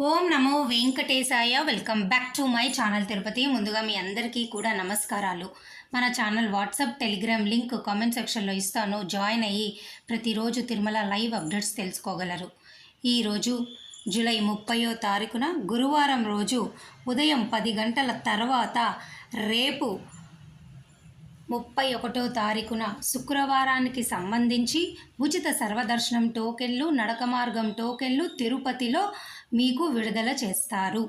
Om Namo Venkatesaya. Welcome back to my channel Tirupati. ముందుగా మీ అందరికీ కూడా నమస్కారాలు. మన channel WhatsApp, Telegram link comment సెక్షన్లో ఇస్తాను. జాయిన్ అయ్యి ప్రతిరోజు తిరుమల లైవ్ అప్డేట్స్ తెలుసుకోగలరు. ఈరోజు జూలై 30వ తారీఖున గురువారం రోజు ఉదయం 10 గంటల తర్వాత రేపు 31వ తారీఖున శుక్రవారానికి సంబంధించి ఉచిత సర్వదర్శనం టోకెన్లు, నడక మార్గం టోకెన్లు తిరుపతిలో మీకు విడుదల చేస్తారు.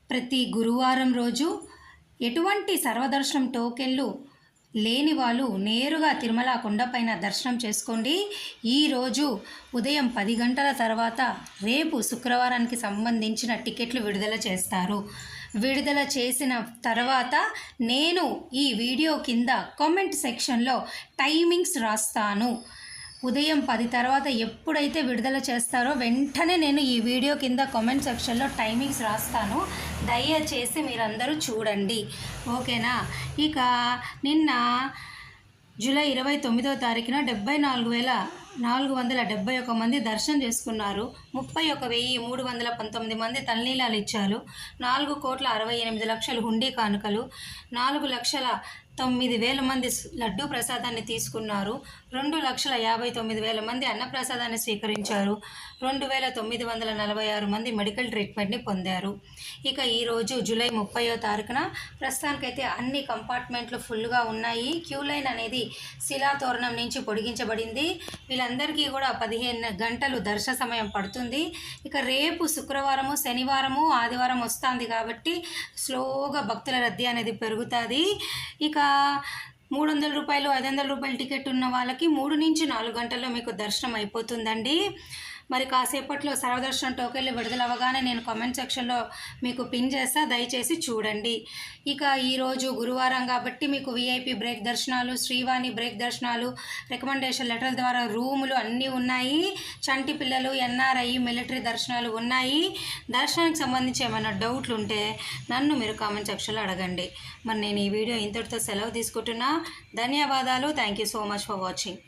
ప్రతి గురువారం రోజు ఎటువంటి సర్వదర్శనం టోకెన్లు లేని వాళ్ళు నేరుగా తిరుమల కొండపైన దర్శనం చేసుకోండి. ఈరోజు ఉదయం 10 గంటల తర్వాత రేపు శుక్రవారానికి సంబంధించిన టికెట్లు విడుదల చేస్తారు. విడుదల చేసిన తర్వాత నేను ఈ వీడియో కింద కామెంట్ సెక్షన్లో టైమింగ్స్ రాస్తాను. ఉదయం 10 తర్వాత ఎప్పుడైతే విడుదల చేస్తారో వెంటనే నేను ఈ వీడియో కింద కామెంట్ సెక్షన్లో టైమింగ్స్ రాస్తాను. దయచేసి మీరందరూ చూడండి, ఓకేనా? ఇక నిన్న జూలై 29వ తారీఖున 74,471 మంది దర్శనం చేసుకున్నారు. 31,319 మంది తలనీలాలు ఇచ్చారు. 4,68,00,000 హుండీ కానుకలు, 4,09,000 మంది లడ్డూ ప్రసాదాన్ని తీసుకున్నారు. 2,59,000 మంది అన్నప్రసాదాన్ని స్వీకరించారు. 2,946 మంది మెడికల్ ట్రీట్మెంట్ని పొందారు. ఇక ఈరోజు జూలై 30వ తారీఖున ప్రస్తుతానికైతే అన్ని కంపార్ట్మెంట్లు ఫుల్గా ఉన్నాయి. క్యూ లైన్ అనేది శిలాతోరణం నుంచి పొడిగించబడింది. వీళ్ళందరికీ కూడా 15 గంటలు దర్శన సమయం పడుతుంది. ఇక రేపు శుక్రవారము, శనివారము, ఆదివారం వస్తుంది కాబట్టి స్లోగా భక్తుల రద్దీ అనేది పెరుగుతుంది. ఇక 300 రూపాయలు, 500 రూపాయల టికెట్ ఉన్న వాళ్ళకి 3 నుంచి 4 గంటల్లో మీకు దర్శనం అయిపోతుందండి. మరి కాసేపట్లో సర్వదర్శనం టోకెన్లు విడుదల అవ్వగానే నేను కామెంట్ సెక్షన్లో మీకు పిన్ చేస్తా, దయచేసి చూడండి. ఇక ఈరోజు గురువారం కాబట్టి మీకు విఐపి బ్రేక్ దర్శనాలు, శ్రీవాణి బ్రేక్ దర్శనాలు, రికమెండేషన్ లెటర్ల ద్వారా రూములు అన్నీ ఉన్నాయి. చంటి పిల్లలు, ఎన్ఆర్ఐ, మిలిటరీ దర్శనాలు ఉన్నాయి. దర్శనానికి సంబంధించి ఏమైనా డౌట్లు ఉంటే నన్ను మీరు కామెంట్ సెక్షన్లో అడగండి. మరి నేను ఈ వీడియో ఇంతటితో సెలవు తీసుకుంటున్నా. ధన్యవాదాలు. Thank you so much for watching.